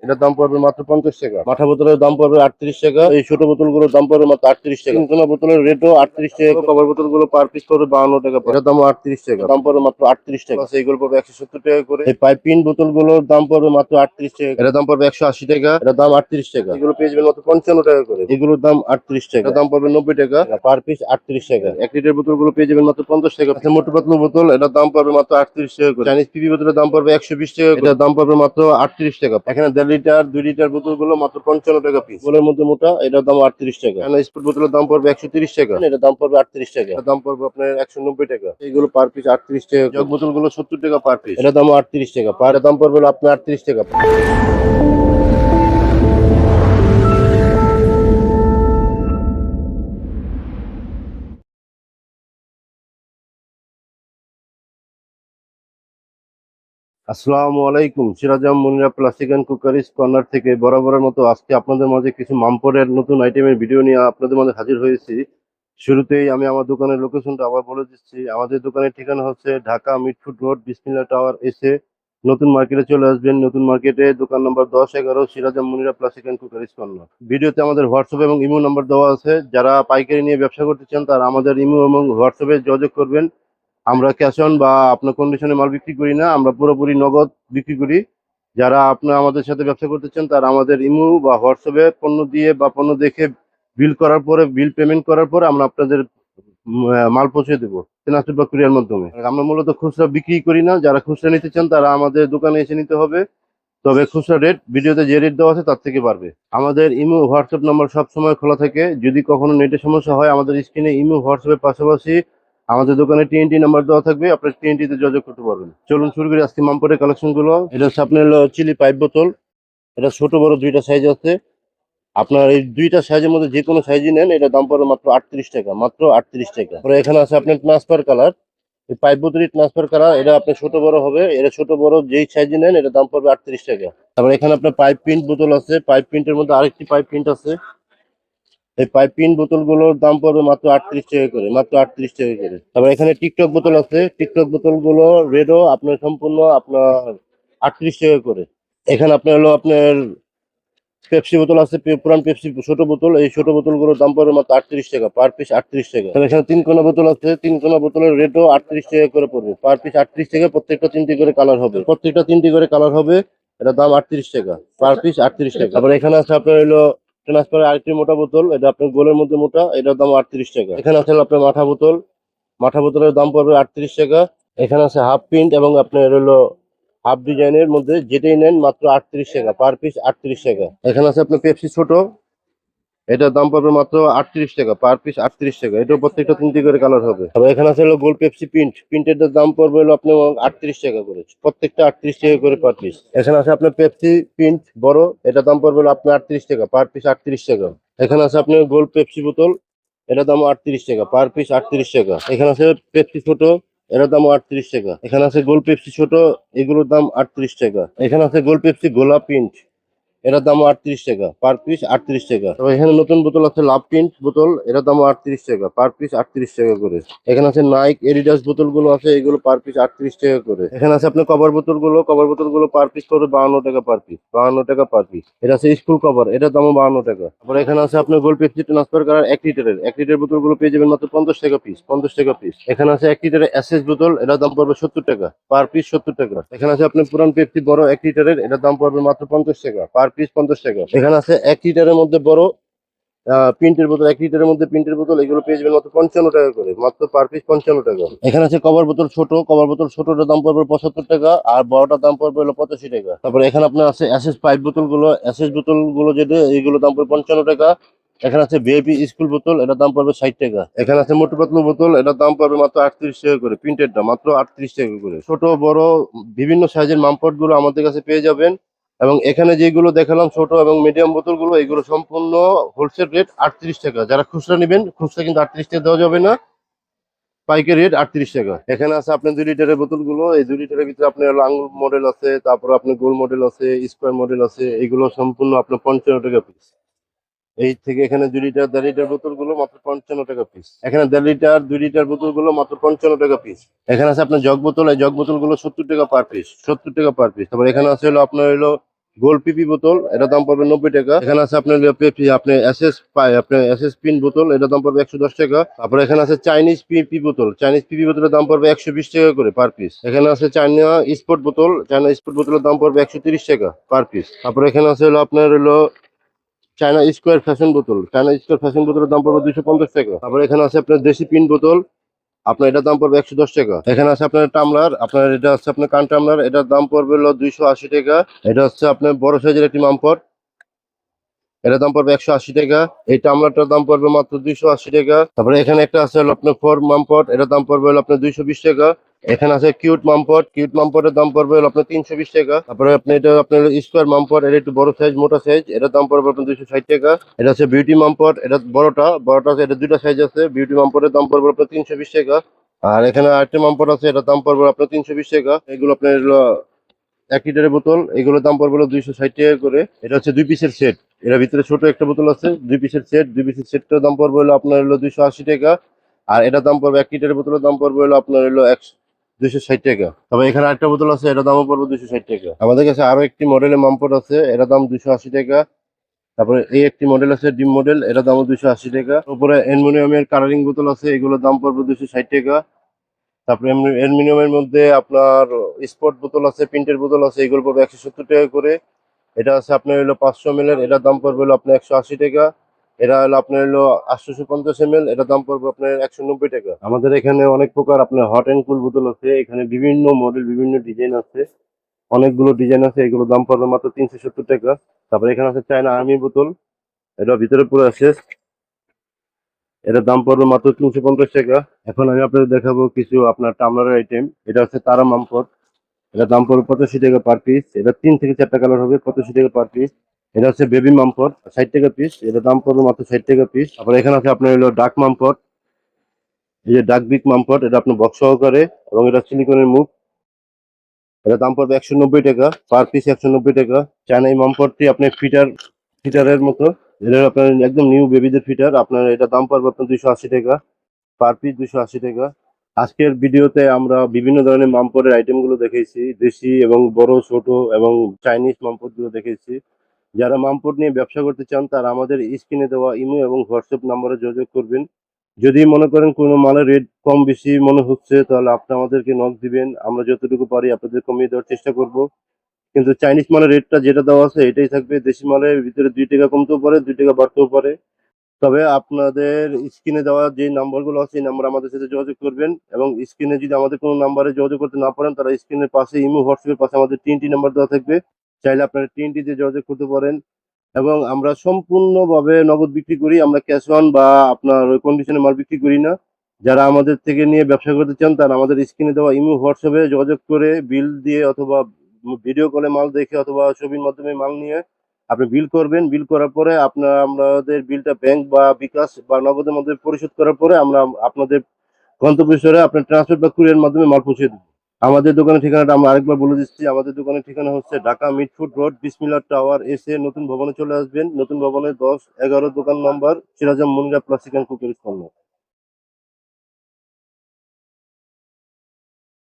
এটার দাম পড়বে মাত্র 50 টাকা। মাঠা বোতলের দাম পড়বে 38 টাকা। এই ছোট বোতলগুলোর দাম পড়বে মাত্র 38 টাকা। তিনকোনা বোতলের রেটও 38 টাকা। কভার বোতলগুলো পার পিস পড়বে 52 টাকা। এটার দাম 38 টাকা। দাম পড়বে মাত্র 38 টাকা। এইগুলো পড়বে 170 টাকা করে। এই পাইপিং বোতলগুলোর দাম পড়বে মাত্র 38 টাকা। এটার দাম পড়বে 180 টাকা। এটার দাম 38 টাকা। এগুলো পেয়ে যাবেন মাত্র 55 টাকা করে। এগুলোর দাম 38 টাকা। দাম পড়বে 90 টাকা। পার পিস 38 টাকা। 1 লিটার বোতলগুলো পেয়ে যাবেন মাত্র 50 টাকা। মোটু পাতলু বোতল, এটার দাম পড়বে মাত্র 38 টাকা করে। চাইনিজ পিপি বোতলের দাম পড়বে 120 টাকা। এটার দাম পড়বে মাত্র 38 টাকা। এখানে 1.5 লিটার 2 লিটার বোতলগুলো মাত্র 55 টাকা পিস। বোতলের মধ্যে মোটা, এটার দাম 38 টাকা। এখানে স্কুল বোতলের দাম পড়বে 130 টাকা। এটার দাম পড়বে 38 টাকা। এটার দাম পড়বে আপনার 190 টাকা। এইগুলো পার পিস 38 টাকা। জগ বোতলগুলো 70 টাকা পার পিস। এটার দাম 38 টাকা। পার দাম পড়বে আপনার 38 টাকা। আসসালামু আলাইকুম। সিরাজাম মুনিরা প্লাস্টিক এন্ড কুকারিজ কর্নার থেকে বরাবরের মতো আজকে আপনাদের মাঝে কিছু মামপরের নতুন আইটেমের ভিডিও নিয়ে আপনাদের মাঝে হাজির হয়েছি। শুরুতেই আমি আমার দোকানের লোকেশনটা আবার বলে দিচ্ছি। আমাদের দোকানের ঠিকানা হচ্ছে ঢাকা মিটফুড রোড, বিসমিল্লাহ টাওয়ার এসে নতুন মার্কেটে চলে আসবেন। নতুন মার্কেটে দোকান নম্বর 10-11 সিরাজাম মুনিরা প্লাস্টিক এন্ড কুকারিজ কর্নার। ভিডিওতে আমাদের হোয়াটসঅ্যাপ এবং ইমো নাম্বার দেওয়া আছে। যারা পাইকারি নিয়ে ব্যবসা করতে চান তারা আমাদের ইমো এবং হোয়াটসঅ্যাপে যোগাযোগ করবেন। আমরা ক্যাশ অন বা আপনার কন্ডিশনে মাল বিক্রি করি না, আমরা পুরোপুরি নগদ বিক্রি করি। যারা আপনার আমাদের সাথে ব্যবসা করতে চান তারা আমাদের ইমো বা হোয়াটসঅ্যাপে পণ্য দিয়ে বা পণ্য দেখে বিল করার পরে, বিল পেমেন্ট করার পরে আমরা আপনাদের মাল পৌঁছে দেবো ট্রান্সপোর্ট বা কুরিয়ার মাধ্যমে। আমরা মূলত খুচরা বিক্রি করি না। যারা খুচরা নিতে চান তারা আমাদের দোকানে এসে নিতে হবে। তবে খুচরা রেট ভিডিওতে যে রেট দেওয়া আছে তার থেকে বাড়বে। আমাদের ইমো হোয়াটসঅ্যাপ নাম্বার সব সময় খোলা থাকে। যদি কখনো নেটের সমস্যা হয় আমাদের স্ক্রিনে ইমো হোয়াটসঅ্যাপের পাশাপাশি আমাদের দোকানে টিএনটি নাম্বার দেওয়া থাকবে, আপনার টিএনটি তে যোগাযোগ করতে পারবেন। চলুন শুরু করি আজকে মামপটের কালেকশন গুলো। এটা হচ্ছে আপনার চিলি পাইপ বোতল। এটা ছোট বড় দুইটা সাইজ আছে। আপনার এই দুইটা সাইজের মধ্যে যে কোনো সাইজই নেন, এটা দাম পড়বে মাত্র 38 টাকা। মাত্র 38 টাকা। এখানে আছে আপনার ট্রান্সফার কালার। এই পাইপ বোতলের ট্রান্সফার কালার, এটা আপনার ছোট বড় হবে। এটা ছোট বড় যেই সাইজে নেন এটা দাম পড়বে 38 টাকা। তারপর এখানে আপনার পাইপ প্রিন্ট বোতল আছে। পাইপ প্রিন্টের মধ্যে আরেকটি পাইপ প্রিন্ট আছে। এই পাইপিং বোতলগুলোর দাম পড়বে মাত্র 38 টাকা করে। মাত্র 38 টাকা করে। তারপর এখানে টিকটক বোতল আছে। টিকটক বোতলগুলো রেটও আপনার সম্পূর্ণ আপনার 38 টাকা করে। এখানে আপনার হলো আপনার পেপসি বোতল আছে, পুরান পেপসি ছোট বোতল। এই ছোট বোতলগুলোর দাম পড়বে মাত্র 38 টাকা। পার পিস 38 টাকা। তাহলে এখানে 3 কোনা বোতল আছে। 3 কোনা বোতলের রেটও 38 টাকা করে পড়বে। পার পিস 38 টাকা। প্রত্যেকটা 3টি করে কালার হবে। প্রত্যেকটা 3টি করে কালার হবে। এটা দাম 38 টাকা। পার পিস 38 টাকা। তারপর এখানে আছে আপনার হলো ট্রান্সফারের আরেকটি মোটা বোতল। এটা আপনার গোলের মধ্যে মোটা, এটার দাম 38 টাকা। এখানে আছে আপনার মাঠা বোতল। মাঠা বোতলের দাম পড়বে 38 টাকা। এখানে আছে হাফ প্রিন্ট এবং আপনার হলো হাফ ডিজাইনের মধ্যে যেটাই নেন মাত্র 38 টাকা। পার পিস 38 টাকা। এখানে আছে আপনার পেপসি ছোট, এটার দাম পড়বে মাত্র 38 টাকা। পার পিস 38 টাকা। এটাও প্রত্যেকটা 3টি করে কালার হবে। তবে এখানে আছে হলো গোল পেপসি প্রিন্ট। প্রিন্টের দাম পড়বে হলো আপনার 38 টাকা করে। প্রত্যেকটা 38 টাকা করে পার পিস। এখানে আছে আপনার পেপসি প্রিন্ট বড়, এটার দাম পড়বে হলো আপনার 38 টাকা। পার পিস 38 টাকা। এখানে আছে আপনার গোল পেপসি বোতল, এটার দাম 38 টাকা। পার পিস 38 টাকা। এখানে আছে পেপসি ছোট, এটার দাম 38 টাকা। এখানে আছে গোল পেপসি ছোট, এগুলোর দাম 38 টাকা। এখানে আছে গোল পেপসি গোলা প্রিন্ট, এটার দাম 38 টাকা। পার পিস 38 টাকা। তবে এখানে নতুন বোতল আছে লাভ প্রিন্ট বোতল, এটার দাম 38 টাকা। পার পিস 38 টাকা করে। এখানে আছে নাইক এডিডাস বোতল গুলো আছে, এগুলো পার পিস 38 টাকা করে। এখানে আছে আপনার কভার বোতল গুলো। কভার বোতল গুলো পার পিস পড়বে 52 টাকা পার পিস। 52 টাকা পার পিস। এটা আছে স্কুল কভার, এটার দামও 52 টাকা। তারপর এখানে আছে আপনার গোল পেপসি ট্রান্সফার করার 1 লিটারের। 1 লিটার বোতল গুলো পেয়ে যাবেন মাত্র 50 টাকা পিস। 50 টাকা পিস। এখানে আছে 1 লিটারের এসএস বোতল, এটার দাম পড়বে 70 টাকা। পার পিস 70 টাকা। এখানে আছে আপনার পুরান পেপসি বড় 1 লিটারের, এটার দাম পড়বে মাত্র 50 টাকা। পার পিস 50 টাকা। এখানে আছে 1 লিটারের মধ্যে বড় প্রিন্টের বোতল। 1 লিটারের মধ্যে প্রিন্টের বোতল, এগুলো পেয়ে যাবেন মাত্র 55 টাকা করে। মাত্র পার পিস 55 টাকা। এখানে আছে কভার বোতল ছোট। কভার বোতল ছোটটার দাম পড়বে 75 টাকা আর বড়টার দাম পড়বে হলো 85 টাকা। তারপরে এখানে আপনার আছে এসএস পাইপ বোতল গুলো। এসএস বোতল গুলো যেটা, এইগুলো দাম পড়বে 55 টাকা। এখানে আছে ভিআইপি স্কুল বোতল, এটার দাম পড়বে 60 টাকা। এখানে আছে মোটু পাতলু বোতল, এটার দাম পড়বে মাত্র 38 টাকা করে। প্রিন্টেডটা মাত্র 38 টাকা করে। ছোট বড় বিভিন্ন সাইজের মামপট গুলো আমাদের কাছে পেয়ে যাবেন। এবং এখানে যেগুলো দেখালাম ছোট এবং মিডিয়াম বোতল গুলো, এগুলো সম্পূর্ণ হোলসেল রেট 38 টাকা। যারা খুচরা নেবেন, খুচরা কিন্তু 38 টাকা দেওয়া যাবে না, পাইকারি রেট 38 টাকা। এখানে আছে আপনার 2 লিটারের বোতল গুলো। এই 2 লিটারের ভিতরে আপনার আঙ্গুল মডেল আছে, তারপর আপনার গোল মডেল আছে, স্কোয়ার মডেল আছে। এগুলো সম্পূর্ণ আপনার 55 টাকা পিস। এই থেকে এখানে 2 লিটার 1.5 লিটার বোতল গুলো মাত্র 55 টাকা পিস। এখানে 1.5 লিটার 2 লিটার বোতল গুলো মাত্র 55 টাকা পিস। এখানে আছে আপনার জগ বোতল। এই জগ বোতল গুলো 70 টাকা পার পিস। 70 টাকা পার পিস। তারপর এখানে আছে হলো আপনার হলো গোল্ড পিপি বোতল, এটার দাম পড়বে 90 টাকা। এখানে আছে আপনার পেপসি, আপনি এসএস পাই, আপনার এসএস পিন বোতল, এটার দাম পড়বে 110 টাকা। তারপরে এখানে আছে চাইনিজ পিপি বোতল, চাইনিজ পিপি বোতলের দাম পড়বে 120 টাকা করে পার পিস। এখানে আছে চাইনা স্পোর্ট বোতল, চাইনা স্পোর্ট বোতলের দাম পড়বে 130 টাকা পার পিস। তারপরে এখানে আছে হলো আপনার হলো চায়না স্কোয়ার ফ্যাশন বোতল, চায়না স্কোয়ার ফ্যাশন বোতলের দাম পড়বে 250 টাকা। তারপরে এখানে আছে আপনার দেশি পিন বোতল, আপনার এটার দাম পড়বে 110 টাকা। এখানে আছে আপনার টামলার, আপনার এটা হচ্ছে আপনার কান টামলার, এটার দাম পড়বে হলো 280 টাকা। এটা হচ্ছে আপনার বড় সাইজের একটি মামপট, এটার দাম পড়বে 180 টাকা। এই টামলারটার দাম পড়বে মাত্র 280 টাকা। তারপরে এখানে একটা আছে হলো আপনার ফোর মামপট, এটার দাম পড়বে হলো আপনার 220 টাকা। এখানে আছে কিউট মামপট, কিউট মামপটের দাম পড়বে হলো আপনার 320 টাকা। তারপরে আপনি এটা আপনার স্কোয়ার মামপট, এটা একটু বড় সাইজ, মোটা সাইজ, এটার দাম পড়বে আপনার 260 টাকা। এটা আছে বিউটি মামপট, এটা বড়টা বড়টা আছে, এটা দুইটা সাইজ আছে। বিউটি মামপটের দাম পড়বে আপনার 320 টাকা। আর এখানে আরেকটা মামপট আছে, এটার দাম পড়বে আপনার 320 টাকা। এগুলো আপনার হলো 1 লিটারের বোতল, এগুলোর দাম পড়বে হলো 260 টাকা করে। এটা হচ্ছে 2 পিসের সেট, এর ভিতরে ছোট একটা বোতল আছে, 2 পিসের সেট, 2 পিসের সেটটার দাম পড়বে হলো আপনার হলো 280 টাকা। আর এটার দাম পড়বে 1 লিটারের বোতলের দাম পড়বে হলো আপনার হলো 260 টাকা। তবে এখানে আরেকটা বোতল আছে, এটার দামও পড়বে 260 টাকা। আমাদের কাছে আরো একটি মডেলের মামপট আছে, এটার দাম 280 টাকা। তারপরে এই একটি মডেল আছে ডিম মডেল, এটার দামও 280 টাকা। উপরে অ্যালুমিনিয়ামের কালারিং বোতল আছে, এগুলোর দাম পড়বে 260 টাকা। তারপরে অ্যালুমিনিয়ামের মধ্যে আপনার স্পট বোতল আছে, প্রিন্টের বোতল আছে, এগুলো পড়বে 170 টাকা করে। এটা আছে আপনার হলো 500 ml, এটার দাম পড়বে হলো আপনার 180 টাকা। এটা হলো আপনার হলো 850 ml, এটার দাম পড়বে আপনার 190 টাকা। আমাদের এখানে অনেক প্রকার আপনার হট অ্যান্ড কুল বোতল আছে, এখানে বিভিন্ন মডেল বিভিন্ন ডিজাইন আছে, অনেকগুলো ডিজাইন আছে, এগুলো দাম পড়বে মাত্র 370 টাকা। তারপরে এখানে আছে চায়না আর্মি বোতল, এটা ভিতরে পুরো আছে, এটার দাম পড়বে মাত্র 350 টাকা। এখন আমি আপনাদের দেখাবো কিছু আপনার টামলারের আইটেম। এটা হচ্ছে তারা মামপট, এটার দাম পড়বে 85 টাকা পার পিস। এটা 3 থেকে 4টা কালার হবে, 85 টাকা পার পিস। এটা হচ্ছে বেবি মামপট, 60 টাকা পিস, এটার দাম পড়বে মাত্র 60 টাকা পিস। তারপরে এখানে আছে আপনার হলো ডাক মামপট, এই যে ডাক বিগ মামপট, এটা আপনার বক্স সহকারে এবং এটা সিলিকনের মুখ, এটার দাম পড়বে 190 টাকা পার পিস, 190 টাকা। চায়না এই মামপটটি আপনার ফিটারের মতো, এটা আপনার একদম নিউ বেবিদের ফিটার, আপনার এটা দাম পড়বে আপনার 280 টাকা পার পিস, 280 টাকা। আজকের ভিডিওতে আমরা বিভিন্ন ধরনের মামপটের আইটেম গুলো দেখেছি, দেশি এবং বড় ছোট এবং চাইনিজ মামপট গুলো দেখেছি। যারা মামপট নিয়ে ব্যবসা করতে চান তারা আমাদের স্ক্রিনে দেওয়া ইমো এবং হোয়াটসঅ্যাপ নম্বরে যোগাযোগ করবেন। যদি মনে করেন কোনো মালের রেট কম বেশি মনে হচ্ছে, তাহলে আপনি আমাদেরকে নক দিবেন, আমরা যতটুকু পারি আপনাদের কমিয়ে দেওয়ার চেষ্টা করব। কিন্তু চাইনিজ মালের রেটটা যেটা দেওয়া আছে এটাই থাকবে, দেশি মালের ভিতরে 2 টাকা কমতেও পারে, 2 টাকা বাড়তেও পারে। তবে আপনাদের স্ক্রিনে দেওয়া যে নাম্বারগুলো আছে এই নাম্বার আমাদের সাথে যোগাযোগ করবেন, এবং স্ক্রিনে যদি আমাদের কোনো নাম্বারে যোগাযোগ করতে না পারেন, তারা স্ক্রিনের পাশে ইমো হোয়াটসঅ্যাপের পাশে আমাদের তিনটি নাম্বার দেওয়া থাকবে, চাইলে আপনারা তিনটিতে যোগাযোগ করতে পারেন। এবং আমরা সম্পূর্ণভাবে নগদ বিক্রি করি, আমরা ক্যাশ অন বা আপনার ওই কন্ডিশনে মাল বিক্রি করি না। যারা আমাদের থেকে নিয়ে ব্যবসা করতে চান তারা আমাদের স্ক্রিনে দেওয়া ইমো হোয়াটসঅ্যাপে যোগাযোগ করে বিল দিয়ে অথবা ভিডিও কলে মাল দেখে অথবা ছবির মাধ্যমে মাল নিয়ে আপনি বিল করবেন। বিল করার পরে আপনার আমাদের বিলটা ব্যাংক বা বিকাশ বা নগদের মধ্যে পরিশোধ করার পরে আমরা আপনাদের গন্তব্যস্থলে আপনার ট্রান্সপোর্ট বা কুরিয়ার মাধ্যমে মাল পৌঁছে দেবো। আমাদের দোকানের ঠিকানাটা আমরা আরেকবার বলে দিচ্ছি, আমাদের দোকানের ঠিকানা হচ্ছে ঢাকা মিটফুড রোড, বিসমিল্লাহ টাওয়ার, এসে নতুন ভবনে চলে আসবেন। নতুন ভবনের 10-11 দোকান নম্বর, সিরাজম মুনিরা প্লাস্টিক অ্যান্ড কুকারিজ কর্নার।